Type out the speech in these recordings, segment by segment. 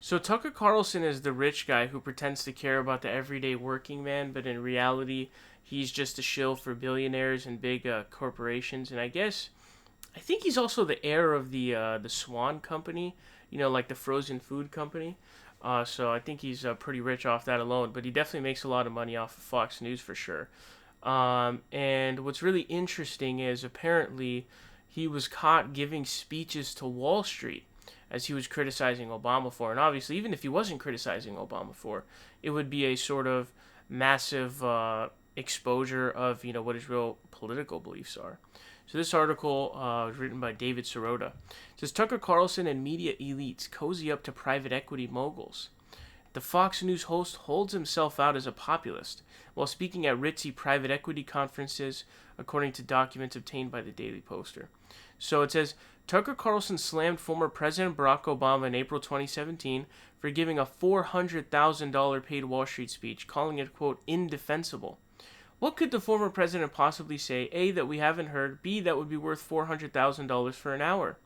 So Tucker Carlson is the rich guy who pretends to care about the everyday working man, but in reality, he's just a shill for billionaires and big corporations. And I think he's also the heir of the Swan Company, like the frozen food company. So I think he's pretty rich off that alone. But he definitely makes a lot of money off of Fox News for sure. And what's really interesting is apparently he was caught giving speeches to Wall Street as he was criticizing Obama for. And obviously, even if he wasn't criticizing Obama for, it would be a sort of massive exposure of what his real political beliefs are. So this article was written by David Sirota. It says Tucker Carlson and media elites cozy up to private equity moguls. The Fox News host holds himself out as a populist while speaking at ritzy private equity conferences, according to documents obtained by the Daily Poster. So it says Tucker Carlson slammed former President Barack Obama in April 2017 for giving a $400,000 paid Wall Street speech, calling it, quote, indefensible. What could the former president possibly say, A, that we haven't heard, B, that would be worth $400,000 for an hour?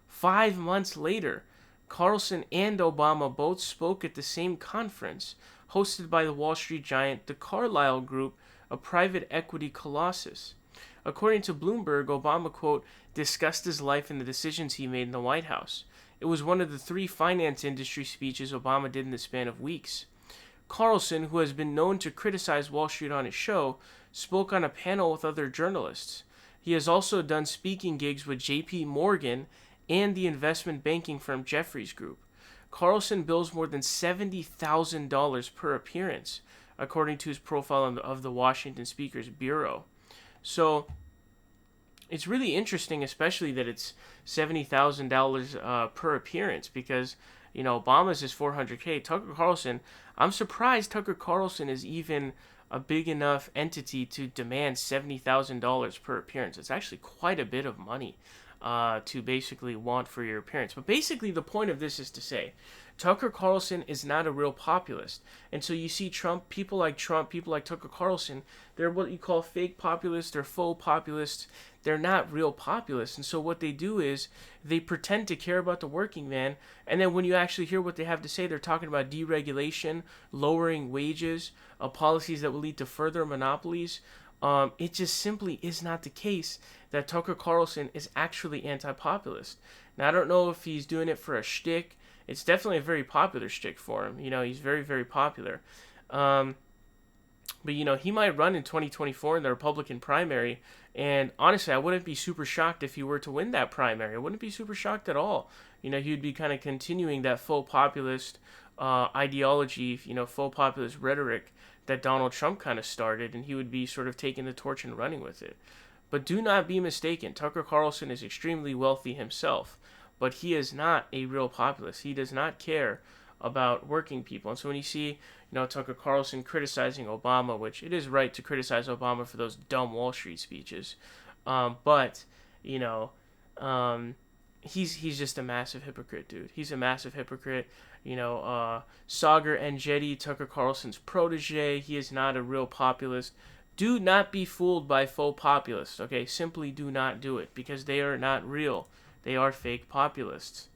5 months later, Carlson and Obama both spoke at the same conference, hosted by the Wall Street giant, the Carlyle Group, a private equity colossus. According to Bloomberg, Obama, quote, discussed his life and the decisions he made in the White House. It was one of the 3 finance industry speeches Obama did in the span of weeks. Carlson, who has been known to criticize Wall Street on his show, spoke on a panel with other journalists. He has also done speaking gigs with J.P. Morgan and the investment banking firm Jefferies Group. Carlson bills more than $70,000 per appearance, according to his profile of the Washington Speaker's Bureau. So it's really interesting, especially that it's $70,000 per appearance, because Obama's is $400K. Tucker Carlson, I'm surprised Tucker Carlson is even a big enough entity to demand $70,000 per appearance. It's actually quite a bit of money to basically want for your appearance. But basically, the point of this is to say, Tucker Carlson is not a real populist. And so you see people like Tucker Carlson, they're what you call fake populists, they're faux populists. They're not real populists. And so what they do is they pretend to care about the working man. And then when you actually hear what they have to say, they're talking about deregulation, lowering wages, policies that will lead to further monopolies. It just simply is not the case that Tucker Carlson is actually anti-populist. Now, I don't know if he's doing it for a shtick. It's definitely a very popular shtick for him. He's very, very popular. But, he might run in 2024 in the Republican primary. And honestly, I wouldn't be super shocked if he were to win that primary. I wouldn't be super shocked at all. He would be kind of continuing that faux populist ideology, faux populist rhetoric that Donald Trump kind of started. And he would be sort of taking the torch and running with it. But do not be mistaken. Tucker Carlson is extremely wealthy himself. But he is not a real populist. He does not care about working people. And so when you see, Tucker Carlson criticizing Obama, which it is right to criticize Obama for those dumb Wall Street speeches, but he's just a massive hypocrite, dude. He's a massive hypocrite. Sagar Enjeti, Tucker Carlson's protege. He is not a real populist. Do not be fooled by faux populists, okay? Simply do not do it, because they are not real. They are fake populists.